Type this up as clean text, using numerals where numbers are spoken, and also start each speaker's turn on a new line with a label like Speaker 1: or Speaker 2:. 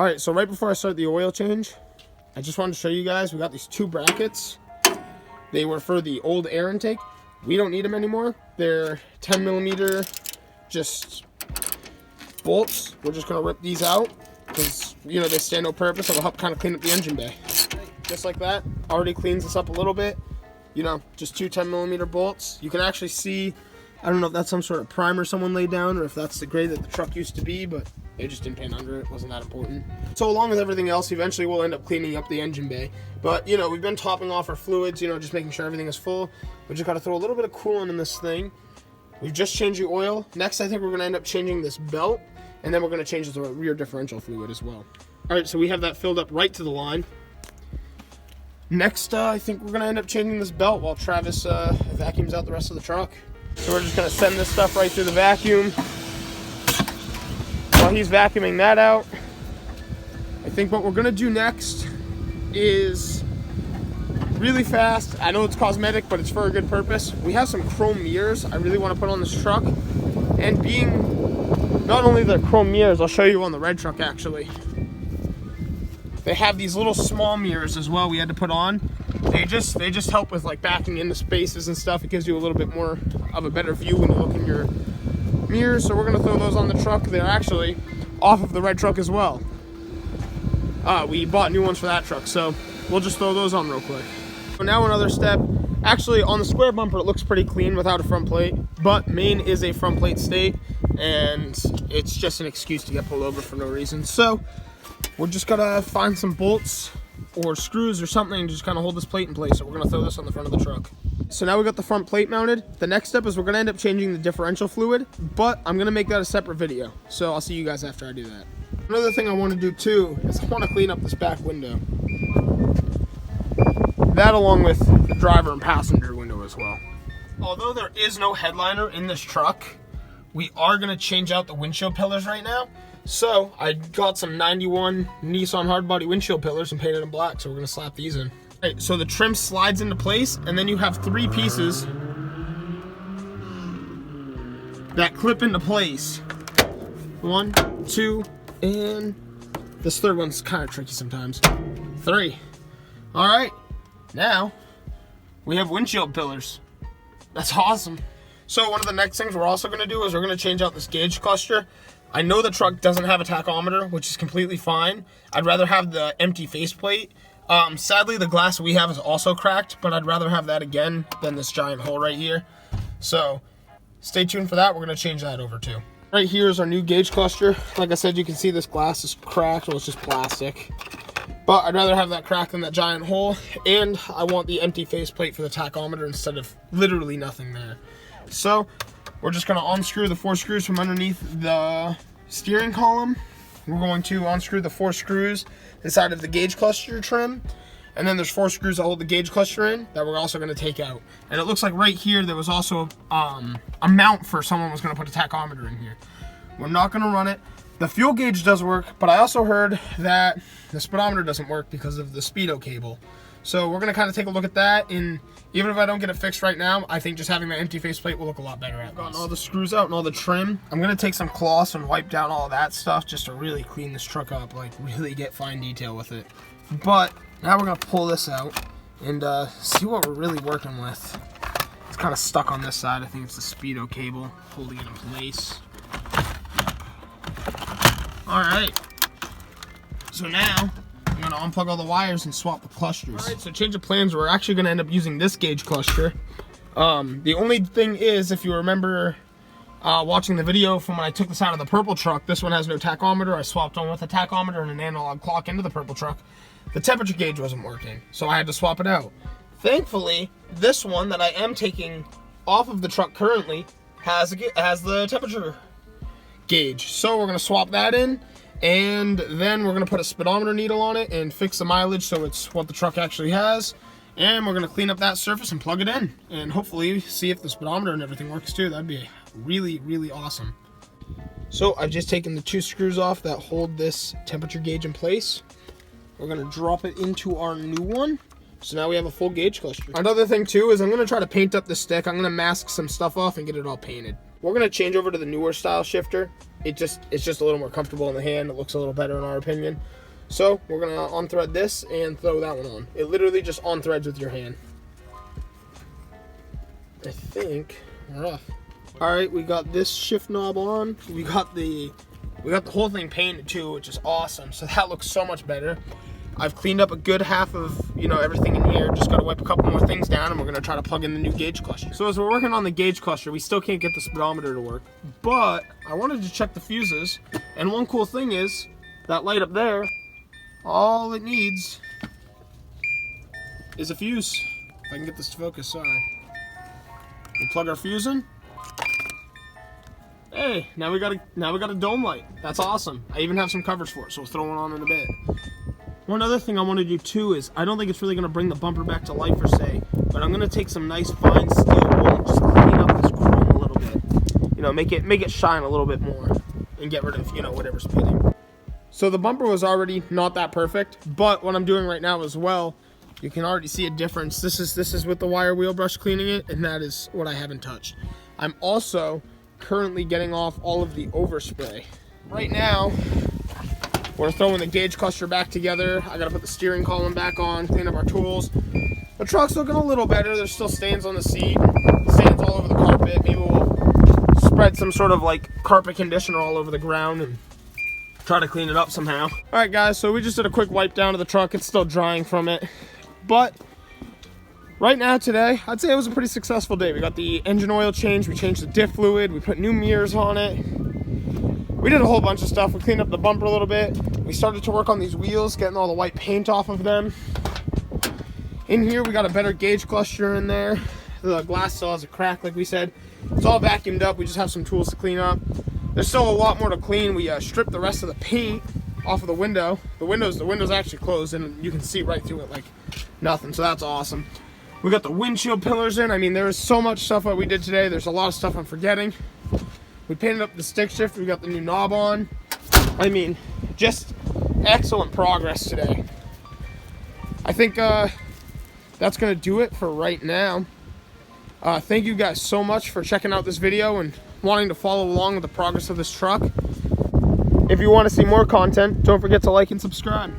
Speaker 1: All right, so right before I start the oil change, I just wanted to show you guys, we got these two brackets. They were for the old air intake. We don't need them anymore. They're 10 millimeter, just bolts. We're just gonna rip these out because, you know, they stand no purpose. It'll help kind of clean up the engine bay. Just like that, already cleans this up a little bit. You know, just two 10 millimeter bolts. You can actually see, I don't know if that's some sort of primer someone laid down or if that's the grade that the truck used to be, but they just didn't paint under it. Wasn't that important. So along with everything else, eventually we'll end up cleaning up the engine bay. But, you know, we've been topping off our fluids, you know, just making sure everything is full. We just got to throw a little bit of coolant in this thing. We've just changed the oil. Next, I think we're going to end up changing this belt, and then we're going to change the rear differential fluid as well. All right, so we have that filled up right to the line. Next, I think we're going to end up changing this belt while Travis vacuums out the rest of the truck. So we're just going to send this stuff right through the vacuum. While he's vacuuming that out, I think what we're going to do next is really fast. I know it's cosmetic, but it's for a good purpose. We have some chrome mirrors I really want to put on this truck. And being not only the chrome mirrors, I'll show you on the red truck actually. They have these little small mirrors as well we had to put on. They just help with like backing into spaces and stuff. It gives you a little bit more of a better view when you look in your mirrors. So we're gonna throw those on the truck. They're actually off of the red truck as well. We bought new ones for that truck, so we'll just throw those on real quick. So now another step. Actually, on the square bumper, it looks pretty clean without a front plate, but Maine is a front plate state, and it's just an excuse to get pulled over for no reason. So we're just gonna find some bolts or screws or something to just kind of hold this plate in place. So we're gonna throw this on the front of the truck. So now we got the front plate mounted. The next step is we're gonna end up changing the differential fluid, but I'm gonna make that a separate video. So I'll see you guys after I do that. Another thing I want to do too is I want to clean up this back window. That along with the driver and passenger window as well. Although there is no headliner in this truck, we are gonna change out the windshield pillars right now. So I got some 91 Nissan Hardbody windshield pillars and painted them black, so we're gonna slap these in. Right, so the trim slides into place, and then you have three pieces that clip into place. 1, 2, and this third one's kind of tricky sometimes. 3. All right, now we have windshield pillars. That's awesome. So one of the next things we're also gonna do is we're gonna change out this gauge cluster. I know the truck doesn't have a tachometer, which is completely fine. I'd rather have the empty faceplate. Sadly, the glass we have is also cracked, but I'd rather have that again than this giant hole right here. So stay tuned for that. We're gonna change that over too. Right here is our new gauge cluster. Like I said, you can see this glass is cracked. Well, it's just plastic. But I'd rather have that crack than that giant hole. And I want the empty faceplate for the tachometer instead of literally nothing there. So we're just gonna unscrew the 4 screws from underneath the steering column. We're going to unscrew the 4 screws inside of the gauge cluster trim. And then there's 4 screws that hold the gauge cluster in that we're also gonna take out. And it looks like right here, there was also a mount for someone was gonna put a tachometer in here. We're not gonna run it. The fuel gauge does work, but I also heard that the speedometer doesn't work because of the speedo cable. So we're gonna kind of take a look at that, and even if I don't get it fixed right now, I think just having that empty faceplate will look a lot better at this. Gotten all the screws out and all the trim. I'm gonna take some cloths and wipe down all of that stuff just to really clean this truck up, like really get fine detail with it. But now we're gonna pull this out and see what we're really working with. It's kind of stuck on this side. I think it's the speedo cable holding it in place. All right, so now I'm gonna unplug all the wires and swap the clusters. All right, so change of plans. We're actually gonna end up using this gauge cluster. The only thing is, if you remember watching the video from when I took this out of the purple truck, this one has no tachometer. I swapped on with a tachometer and an analog clock into the purple truck. The temperature gauge wasn't working, so I had to swap it out. Thankfully, this one that I am taking off of the truck currently has the temperature gauge. So we're gonna swap that in, and then we're gonna put a speedometer needle on it and fix the mileage so it's what the truck actually has. And we're gonna clean up that surface and plug it in, and hopefully see if the speedometer and everything works too. That'd be really, really awesome. So I've just taken the 2 screws off that hold this temperature gauge in place. We're gonna drop it into our new one. So now we have a full gauge cluster. Another thing too is I'm gonna try to paint up the stick. I'm gonna mask some stuff off and get it all painted. We're gonna change over to the newer style shifter. it's just a little more comfortable in the hand. It looks a little better in our opinion. So we're gonna unthread this and throw that one on. It literally just unthreads with your hand. I think we're off. All right, we got this shift knob on. We got the whole thing painted too, which is awesome. So that looks so much better. I've cleaned up a good half of, everything in here. Just gotta wipe a couple more things down, and we're gonna try to plug in the new gauge cluster. So as we're working on the gauge cluster, we still can't get the speedometer to work, but I wanted to check the fuses. And one cool thing is that light up there, all it needs is a fuse. If I can get this to focus, sorry. We plug our fuse in. Hey, now we got a dome light. That's awesome. I even have some covers for it, so we'll throw one on in a bit. One other thing I want to do too is, I don't think it's really going to bring the bumper back to life per se, but I'm going to take some nice fine steel wool and just clean up this chrome a little bit. Make it shine a little bit more and get rid of, whatever's pitting. So the bumper was already not that perfect, but what I'm doing right now as well, you can already see a difference. This is with the wire wheel brush cleaning it, and that is what I haven't touched. I'm also currently getting off all of the overspray. Right now, we're throwing the gauge cluster back together. I gotta put the steering column back on, clean up our tools. The truck's looking a little better. There's still stains on the seat, stains all over the carpet. Maybe we'll spread some sort of like carpet conditioner all over the ground and try to clean it up somehow. All right, guys, so we just did a quick wipe down of the truck. It's still drying from it. But right now, today, I'd say it was a pretty successful day. We got the engine oil change, we changed the diff fluid, we put new mirrors on it. We did a whole bunch of stuff. We cleaned up the bumper a little bit. We started to work on these wheels, getting all the white paint off of them. In here, we got a better gauge cluster in there. The glass still has a crack, like we said. It's all vacuumed up. We just have some tools to clean up. There's still a lot more to clean. We stripped the rest of the paint off of the window. The window's actually closed, and you can see right through it like nothing, so that's awesome. We got the windshield pillars in. I mean, there is so much stuff that we did today. There's a lot of stuff I'm forgetting. We painted up the stick shift. We got the new knob on. I mean, just excellent progress today. I think that's gonna do it for right now. Thank you guys so much for checking out this video and wanting to follow along with the progress of this truck. If you want to see more content, don't forget to like and subscribe.